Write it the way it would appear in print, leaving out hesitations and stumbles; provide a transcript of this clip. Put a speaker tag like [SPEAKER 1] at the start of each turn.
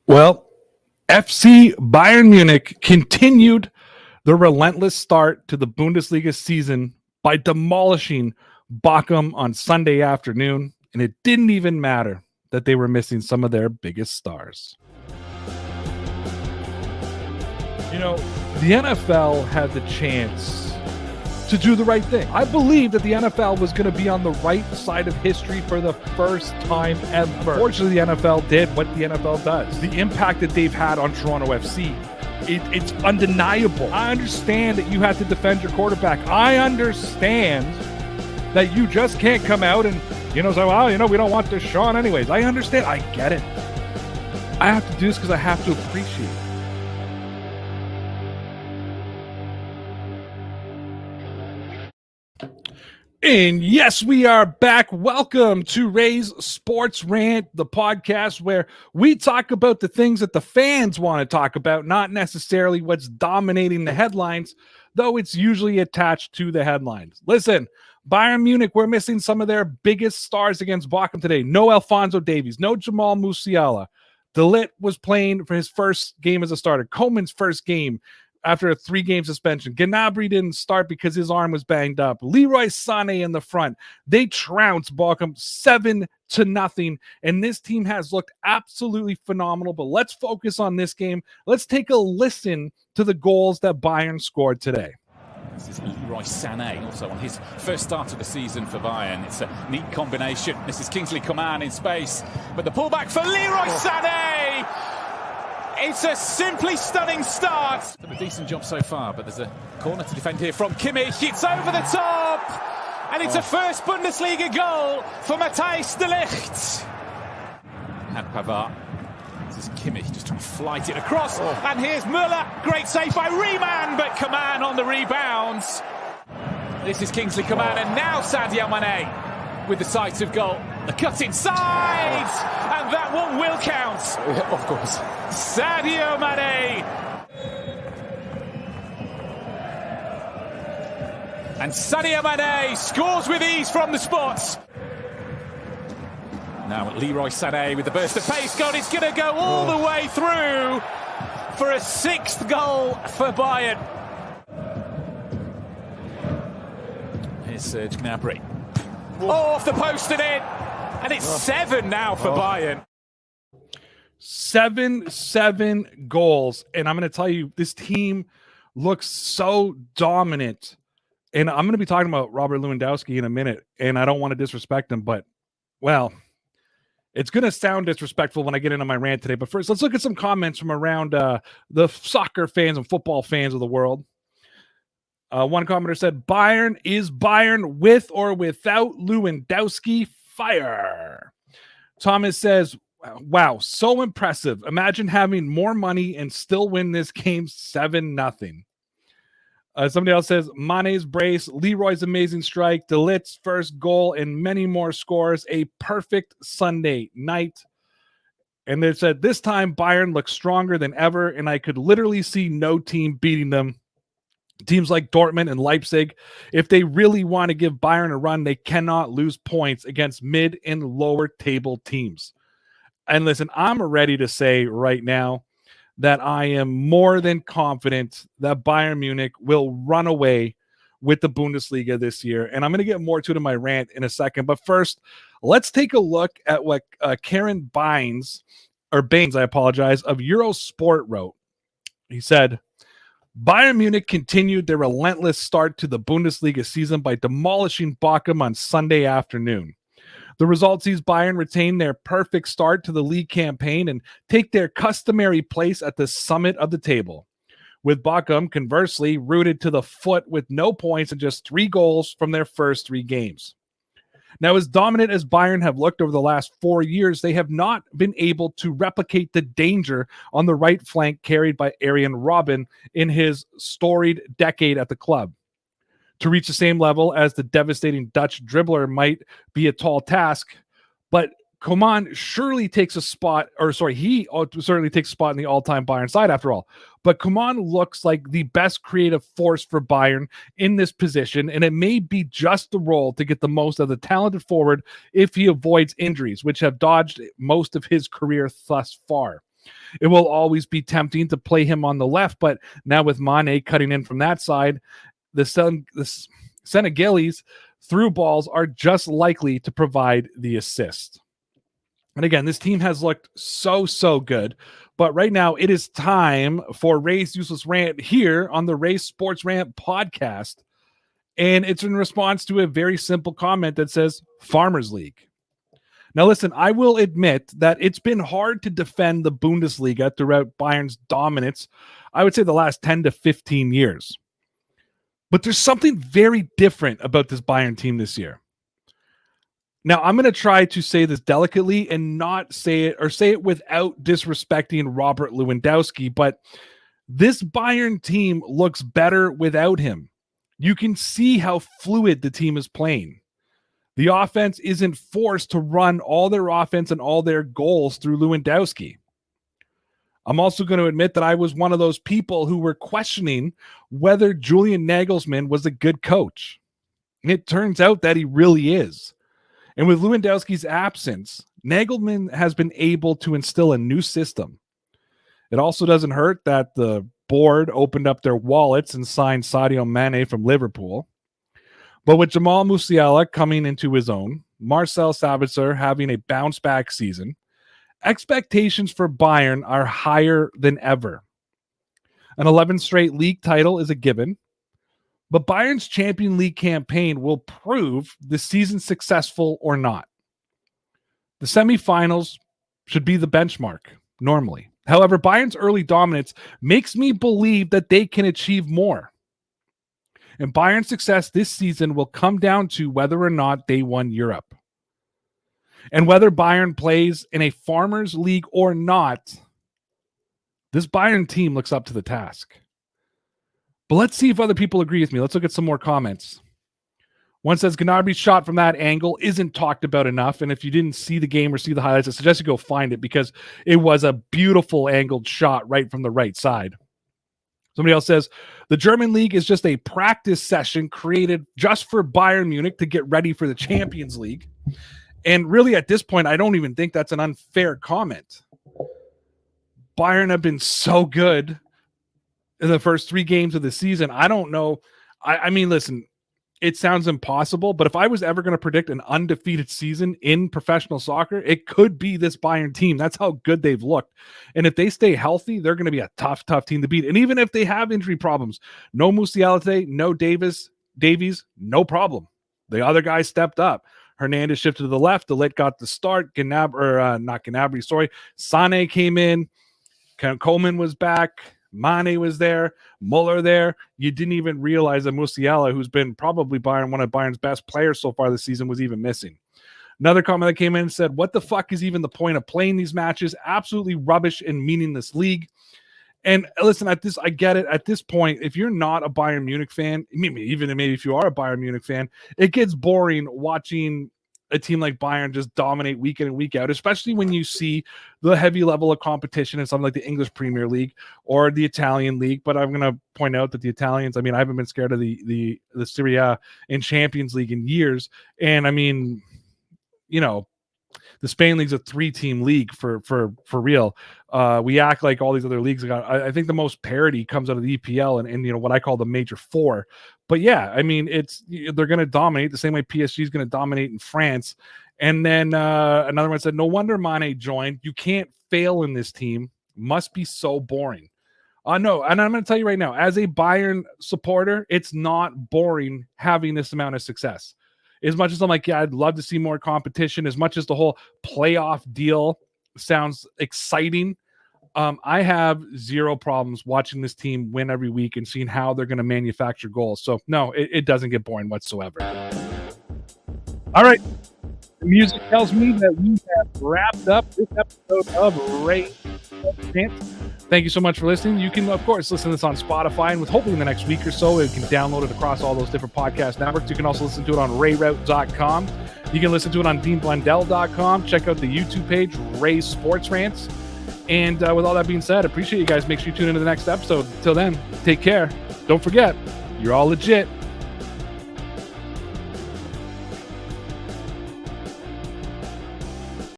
[SPEAKER 1] Well, FC Bayern Munich continued the relentless start to the Bundesliga season by demolishing Bochum on Sunday afternoon, and it didn't even matter that they were missing some of their biggest stars. You know, the NFL had the chance to do the right thing. I believe that the NFL was going to be on the right side of history for the first time ever. Unfortunately, the NFL did what the NFL does. The impact that they've had on Toronto FC, it's undeniable. I understand that you have to defend your quarterback. I understand that you just can't come out and, say, well, we don't want this Sean anyways. I understand. I get it. I have to do this because I have to appreciate it. And yes, we are back. Welcome to Ray's Sports Rant, the podcast where we talk about the things that the fans want to talk about, not necessarily what's dominating the headlines, though it's usually attached to the headlines. Listen, Bayern Munich, we're missing some of their biggest stars against Bochum today. No Alphonso Davies, no Jamal Musiala. De Ligt was playing for his first game as a starter. Koeman's first game after a 3-game suspension. Gnabry didn't start because his arm was banged up. Leroy Sané in the front. They trounced Bochum 7-0, and this team has looked absolutely phenomenal. But let's focus on this game. Let's take a listen to the goals that Bayern scored today.
[SPEAKER 2] This is Leroy Sané, also on his first start of the season for Bayern. It's a neat combination. This is Kingsley Coman in space, but the pullback for Leroy Sané! It's a simply stunning start. Done a decent job so far, but there's a corner to defend here from Kimmich. It's over the top, and it's a first Bundesliga goal for Matthijs de Ligt. And Pavard. This is Kimmich just trying to flight it across. And here's Müller. Great save by Riemann, but Coman on the rebounds. This is Kingsley Coman, and now Sadio Mane with the sight of goal. The cut inside, and that one will count.
[SPEAKER 3] Yeah, of course.
[SPEAKER 2] Sadio Mane. And Sadio Mane scores with ease from the spot. Now Leroy Sané with the burst of pace. God, it's going to go all the way through for a 6th goal for Bayern. Here's Serge Gnabry. Off the post and in. And it's 7 now for Bayern.
[SPEAKER 1] 7 goals. And I'm going to tell you, this team looks so dominant. And I'm going to be talking about Robert Lewandowski in a minute. And I don't want to disrespect him, but, well, it's going to sound disrespectful when I get into my rant today. But first, let's look at some comments from around the soccer fans and football fans of the world. One commenter said, Bayern is Bayern with or without Lewandowski. Fire. Thomas says, wow, so impressive. Imagine having more money and still win this game 7-0. Somebody else says, Mane's brace, Leroy's amazing strike, De Ligt's first goal, and many more scores. A perfect Sunday night. And they said, this time Bayern looks stronger than ever, and I could literally see no team beating them. Teams like Dortmund and Leipzig, if they really want to give Bayern a run, they cannot lose points against mid and lower table teams. And listen, I'm ready to say right now that I am more than confident that Bayern Munich will run away with the Bundesliga this year. And I'm going to get more to it in my rant in a second. But first, let's take a look at what Karen Baines, of Eurosport wrote. He said, Bayern Munich continued their relentless start to the Bundesliga season by demolishing Bochum on Sunday afternoon. The result sees Bayern retain their perfect start to the league campaign and take their customary place at the summit of the table, with Bochum, conversely, rooted to the foot with no points and just 3 goals from their first 3 games. Now, as dominant as Bayern have looked over the last 4 years, they have not been able to replicate the danger on the right flank carried by Arjen Robben in his storied decade at the club. To reach the same level as the devastating Dutch dribbler might be a tall task, but Coman surely takes a spot, he certainly takes a spot in the all-time Bayern side after all. But Coman looks like the best creative force for Bayern in this position, and it may be just the role to get the most of the talented forward if he avoids injuries, which have dodged most of his career thus far. It will always be tempting to play him on the left, but now with Mane cutting in from that side, the Senegalese through balls are just likely to provide the assist. And again, this team has looked so good. But right now, it is time for Ray's Useless Rant here on the Ray's Sports Rant podcast. And it's in response to a very simple comment that says Farmers League. Now, listen, I will admit that it's been hard to defend the Bundesliga throughout Bayern's dominance, I would say the last 10 to 15 years. But there's something very different about this Bayern team this year. Now, I'm going to try to say this delicately and not say it or say it without disrespecting Robert Lewandowski, but this Bayern team looks better without him. You can see how fluid the team is playing. The offense isn't forced to run all their offense and all their goals through Lewandowski. I'm also going to admit that I was one of those people who were questioning whether Julian Nagelsmann was a good coach. And it turns out that he really is. And with Lewandowski's absence, Nagelsmann has been able to instill a new system. It also doesn't hurt that the board opened up their wallets and signed Sadio Mane from Liverpool. But with Jamal Musiala coming into his own, Marcel Sabitzer having a bounce-back season, expectations for Bayern are higher than ever. An 11th straight league title is a given, but Bayern's Champions League campaign will prove the season successful or not. The semifinals should be the benchmark, normally. However, Bayern's early dominance makes me believe that they can achieve more. And Bayern's success this season will come down to whether or not they won Europe. And whether Bayern plays in a Farmers League or not, this Bayern team looks up to the task. But let's see if other people agree with me. Let's look at some more comments. One says Gnabry's shot from that angle isn't talked about enough. And if you didn't see the game or see the highlights, I suggest you go find it because it was a beautiful angled shot right from the right side. Somebody else says the German league is just a practice session created just for Bayern Munich to get ready for the Champions League. And really at this point, I don't even think that's an unfair comment. Bayern have been so good in the first 3 games of the season. I don't know. I mean, listen, it sounds impossible, but if I was ever going to predict an undefeated season in professional soccer, it could be this Bayern team. That's how good they've looked. And if they stay healthy, they're going to be a tough team to beat. And even if they have injury problems, no Musiala today, no Davies, no problem. The other guys stepped up. Hernandez shifted to the left. The Lit got the start. Sané came in. Coleman was back. Mane was there, Muller there. You didn't even realize that Musiala, who's been probably one of Bayern's best players so far this season, was even missing. Another comment that came in and said, what the fuck is even the point of playing these matches? Absolutely rubbish and meaningless league. And listen, I get it. At this point, if you're not a Bayern Munich fan, maybe if you are a Bayern Munich fan, it gets boring watching a team like Bayern just dominate week in and week out, especially when you see the heavy level of competition in something like the English Premier League or the Italian League. But I'm going to point out that the Italians, I mean, I haven't been scared of the Serie A and Champions League in years. And I mean, you know, the Spain League's a 3-team league for real. We act like all these other leagues got. I think the most parity comes out of the EPL and you know what I call the major 4. But yeah, I mean they're going to dominate the same way PSG is going to dominate in France. And then another one said, "No wonder Mane joined. You can't fail in this team. Must be so boring." No, and I'm going to tell you right now, as a Bayern supporter, it's not boring having this amount of success. As much as I'm like, yeah, I'd love to see more competition, as much as the whole playoff deal sounds exciting, I have zero problems watching this team win every week and seeing how they're going to manufacture goals. So, no, it doesn't get boring whatsoever. All right. The music tells me that we have wrapped up this episode of Ray Chance. Thank you so much for listening. You can, of course, listen to this on Spotify, and with hopefully in the next week or so, you can download it across all those different podcast networks. You can also listen to it on rayroute.com. You can listen to it on deanblundell.com. Check out the YouTube page, Ray Sports Rants. And with all that being said, appreciate you guys. Make sure you tune into the next episode. Until then, take care. Don't forget, you're all legit.